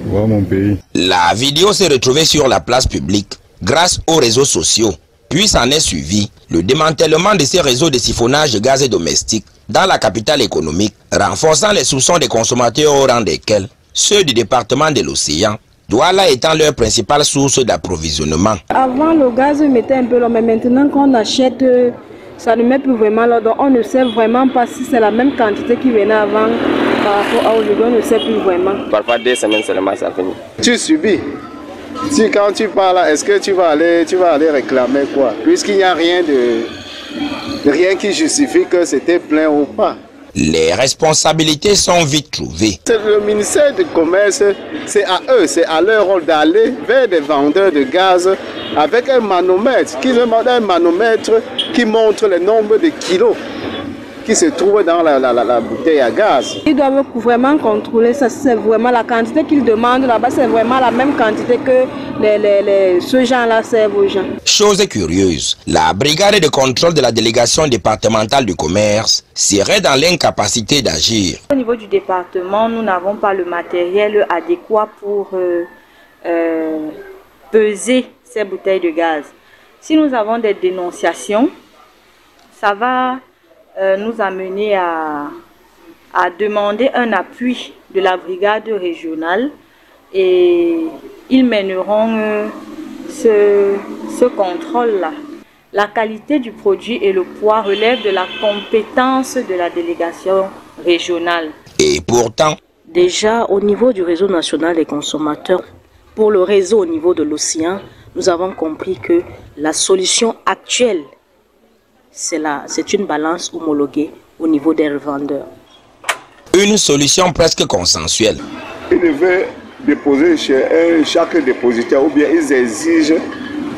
Voir mon pays. La vidéo s'est retrouvée sur la place publique grâce aux réseaux sociaux. Puis s'en est suivi le démantèlement de ces réseaux de siphonnage de gaz domestique dans la capitale économique, renforçant les soupçons des consommateurs au rang desquels ceux du département de l'Océan, Douala étant leur principale source d'approvisionnement. Avant, le gaz mettait un peu long, mais maintenant qu'on achète, ça ne met plus vraiment là. Donc on ne sait vraiment pas si c'est la même quantité qui venait avant par rapport à aujourd'hui, on ne sait plus vraiment. Parfois 2 semaines seulement ça finit. Tu subis. Si quand tu pars là, est-ce que tu vas aller réclamer quoi? Puisqu'il n'y a rien qui justifie que c'était plein ou pas. Les responsabilités sont vite trouvées. Le ministère du Commerce, c'est à eux, c'est à leur rôle d'aller vers des vendeurs de gaz avec un manomètre, qui montre le nombre de kilos qui se trouvent dans la bouteille à gaz. Ils doivent vraiment contrôler ça, c'est vraiment la quantité qu'ils demandent là-bas, c'est vraiment la même quantité que ce gens-là servent aux gens. Chose curieuse, la brigade de contrôle de la délégation départementale du commerce serait dans l'incapacité d'agir. Au niveau du département, nous n'avons pas le matériel adéquat pour peser ces bouteilles de gaz. Si nous avons des dénonciations, ça va nous amener à demander un appui de la brigade régionale et ils mèneront ce contrôle-là. La qualité du produit et le poids relèvent de la compétence de la délégation régionale. Et pourtant, déjà au niveau du réseau national des consommateurs, pour le réseau au niveau de l'Océan, nous avons compris que la solution actuelle, c'est une balance homologuée au niveau des revendeurs. Une solution presque consensuelle. Ils devaient déposer chez chaque dépositaire ou bien ils exigent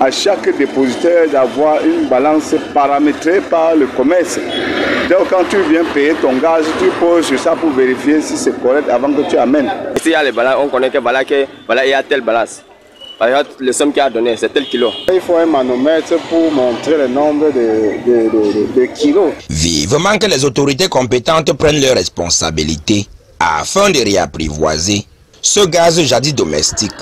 à chaque dépositaire d'avoir une balance paramétrée par le commerce. Donc quand tu viens payer ton gaz, tu poses sur ça pour vérifier si c'est correct avant que tu amènes. Ici il y a les balances, on connaît que il y a telle balance. Par exemple, le somme qu'il a donné, c'est tel kilo. Il faut un manomètre pour montrer le nombre de kilos. Vivement que les autorités compétentes prennent leurs responsabilités afin de réapprivoiser ce gaz jadis domestique